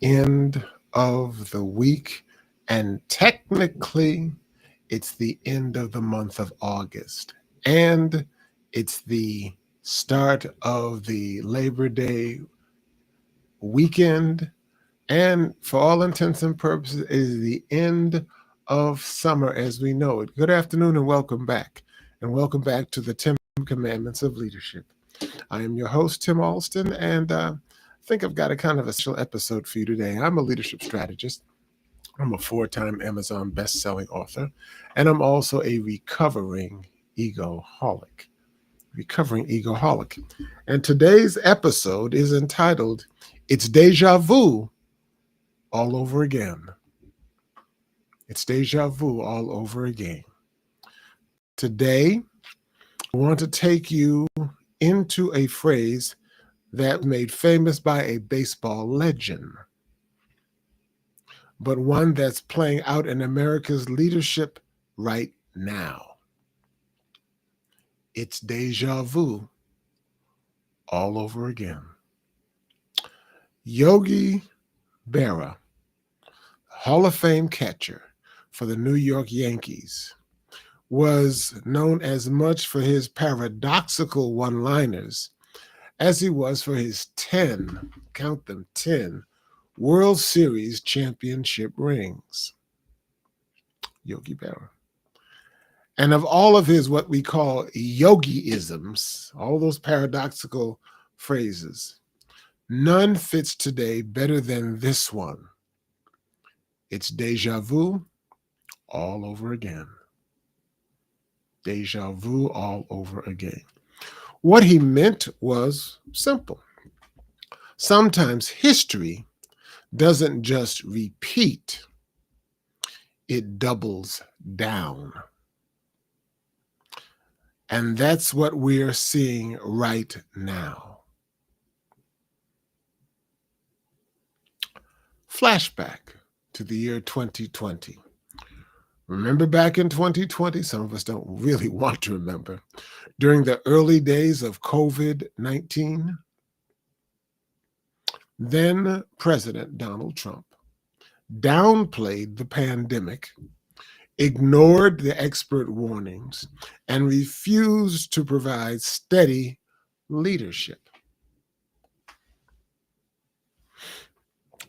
end of the week, and technically, it's the end of the month of August. And it's the start of the Labor Day weekend. And for all intents and purposes, it is the end of summer as we know it. Good afternoon and welcome back. And welcome back to the 10 Commandments of Leadership. I am your host, Tim Allston, and I think I've got a kind of a special episode for you today. I'm a leadership strategist. I'm a four-time Amazon best-selling author, and I'm also a egoholic. Recovering egoholic. And today's episode is entitled, It's Déjà Vu All Over Again. It's Déjà Vu all over again. Today, I want to take you into a phrase that was made famous by a baseball legend, but one that's playing out in America's leadership right now. It's déjà vu all over again. Yogi Berra, Hall of Fame catcher for the New York Yankees, was known as much for his paradoxical one-liners as he was for his 10, count them, 10 World Series championship rings. Yogi Berra. And of all of his what we call yogi-isms, all those paradoxical phrases, none fits today better than this one. It's déjà vu all over again. Déjà vu all over again. What he meant was simple. Sometimes history doesn't just repeat, it doubles down. And that's what we're seeing right now. Flashback to the year 2020. Remember back in 2020? Some of us don't really want to remember. During the early days of COVID-19, then President Donald Trump downplayed the pandemic, ignored the expert warnings, and refused to provide steady leadership.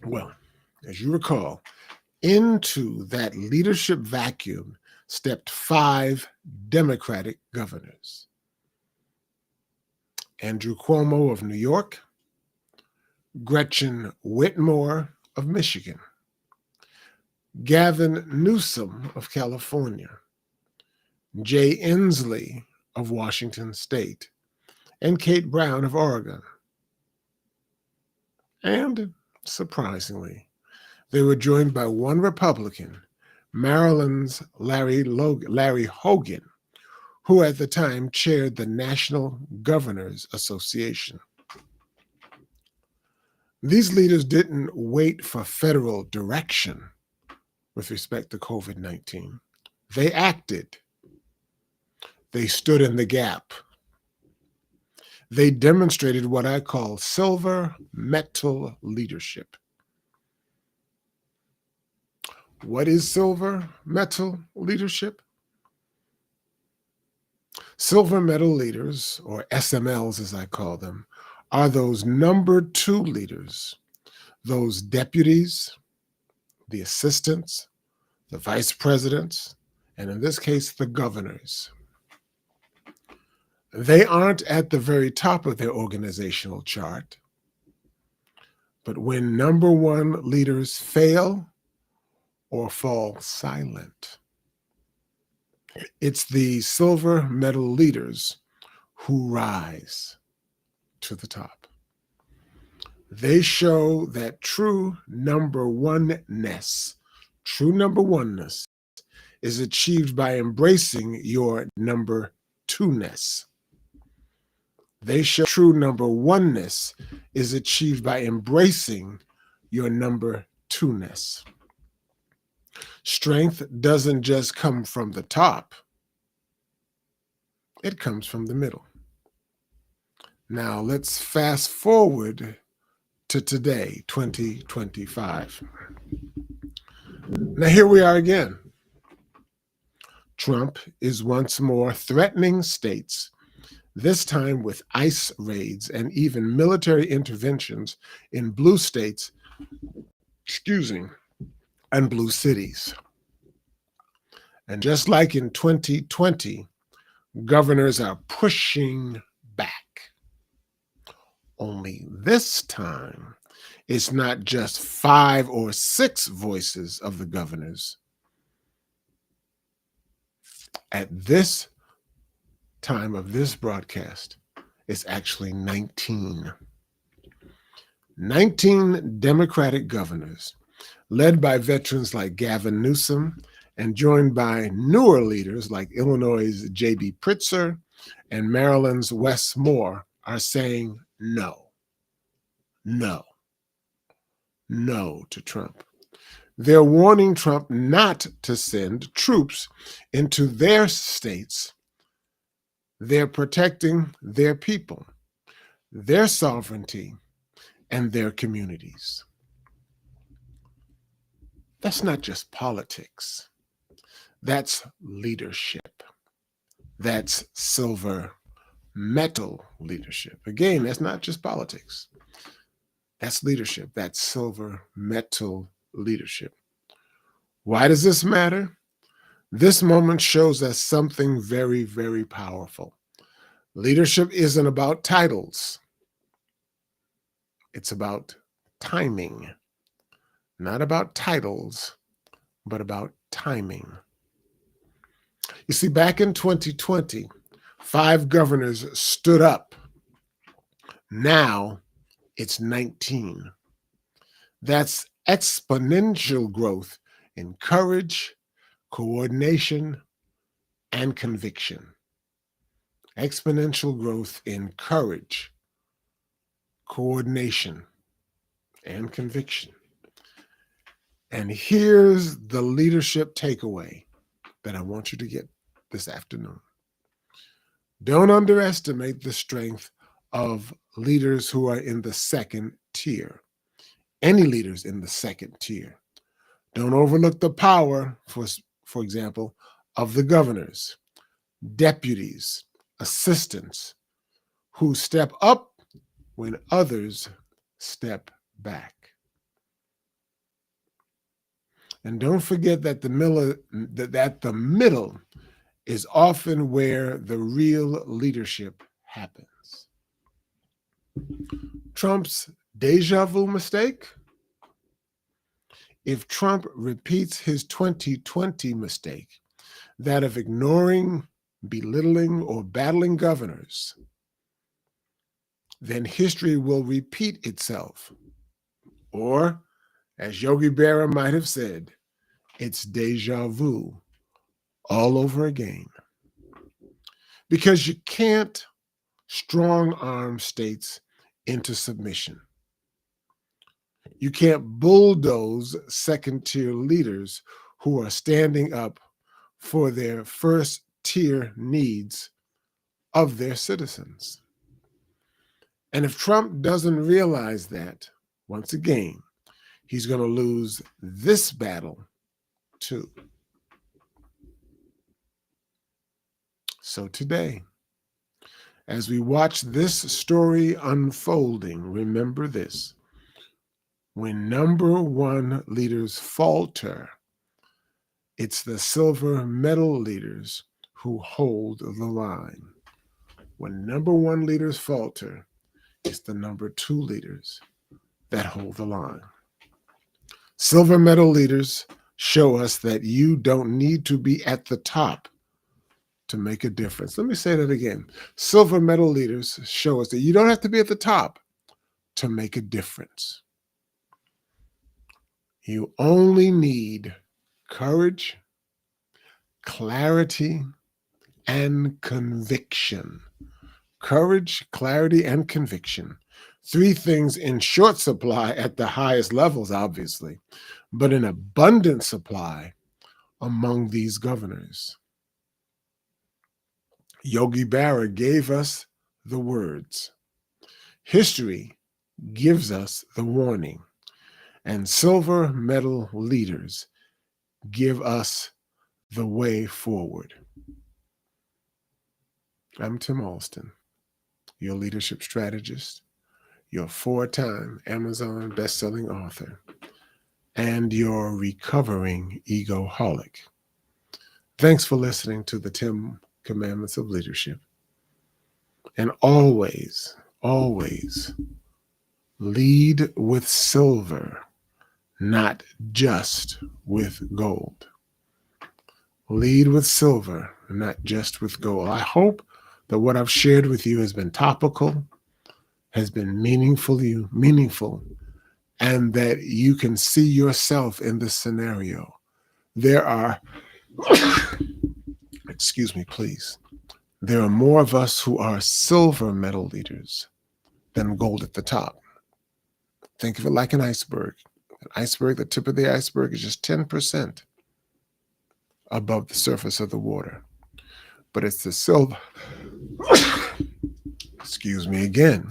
Well, as you recall, into that leadership vacuum stepped 5 Democratic governors. Andrew Cuomo of New York, Gretchen Whitmer of Michigan, Gavin Newsom of California, Jay Inslee of Washington State, and Kate Brown of Oregon. And surprisingly, they were joined by one Republican, Maryland's Larry Hogan, who at the time chaired the National Governors Association. These leaders didn't wait for federal direction with respect to COVID-19. They acted. They stood in the gap. They demonstrated what I call silver metal leadership. What is silver metal leadership? Silver metal leaders, or SMLs as I call them, are those number 2 leaders, those deputies, the assistants, the vice presidents, and in this case, the governors. They aren't at the very top of their organizational chart, but when number 1 leaders fail or fall silent, it's the silver medal leaders who rise to the top. They show that true number oneness is achieved by embracing your number 2-ness. They show true number oneness is achieved by embracing your number 2-ness. Strength doesn't just come from the top, it comes from the middle. Now let's fast forward to to today, 2025. Now, here we are again. Trump is once more threatening states, this time with ICE raids and even military interventions in blue states, and blue cities. And just like in 2020, governors are pushing back. Only this time, it's not just 5 or 6 voices of the governors. At this time of this broadcast, it's actually 19. 19 Democratic governors, led by veterans like Gavin Newsom and joined by newer leaders like Illinois' J.B. Pritzker and Maryland's Wes Moore, are saying no, no, no to Trump. They're warning Trump not to send troops into their states. They're protecting their people, their sovereignty, and their communities. That's not just politics. That's leadership. That's silver metal leadership. Again, that's not just politics. That's leadership. That's silver metal leadership. Why does this matter? This moment shows us something very, very powerful. Leadership isn't about titles. It's about timing. Not about titles, but about timing. You see, back in 2020, 5 governors stood up. Now it's 19. That's exponential growth in courage, coordination, and conviction. Exponential growth in courage, coordination, and conviction. And here's the leadership takeaway that I want you to get this afternoon. Don't underestimate the strength of leaders who are in the second tier. Any leaders in the second tier. Don't overlook the power, for example, of the governors, deputies, assistants who step up when others step back. And don't forget that the middle is often where the real leadership happens. Trump's déjà vu mistake? If Trump repeats his 2020 mistake, that of ignoring, belittling, or battling governors, then history will repeat itself. Or, as Yogi Berra might have said, it's déjà vu all over again. Because you can't strong-arm states into submission. You can't bulldoze second-tier leaders who are standing up for their first-tier needs of their citizens. And if Trump doesn't realize that, once again, he's going to lose this battle too. So today, as we watch this story unfolding, remember this. When number one leaders falter, it's the silver medal leaders who hold the line. When number one leaders falter, it's the number 2 leaders that hold the line. Silver medal leaders show us that you don't need to be at the top to make a difference. Let me say that again. Silver medal leaders show us that you don't have to be at the top to make a difference. You only need courage, clarity, and conviction. Courage, clarity, and conviction. 3 things in short supply at the highest levels, obviously, but in abundant supply among these governors. Yogi Berra gave us the words. History gives us the warning, and silver medal leaders give us the way forward. I'm Tim Allston, your leadership strategist, your 4-time Amazon best-selling author, and your recovering egoholic. Thanks for listening to the 10 Commandments of Leadership. And always, always lead with silver, not just with gold. Lead with silver, not just with gold. I hope that what I've shared with you has been topical, has been meaningful, and that you can see yourself in this scenario. There are, excuse me, please. There are more of us who are silver medal leaders than gold at the top. Think of it like an iceberg. An iceberg, the tip of the iceberg is just 10% above the surface of the water. But it's the silver, excuse me again,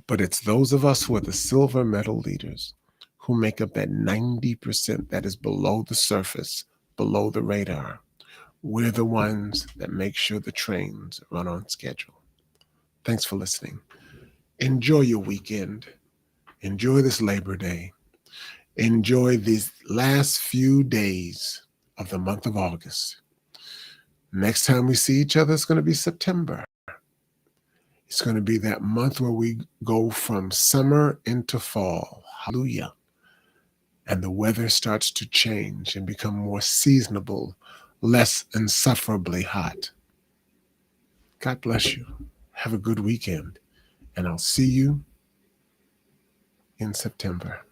but it's those of us who are the silver medal leaders who make up that 90% that is below the surface, below the radar. We're the ones that make sure the trains run on schedule. Thanks for listening. Enjoy your weekend. Enjoy this Labor Day. Enjoy these last few days of the month of August. Next time we see each other, it's going to be September. It's going to be that month where we go from summer into fall. Hallelujah. And the weather starts to change and become more seasonable, less insufferably hot. God bless you. Have a good weekend. And I'll see you in September.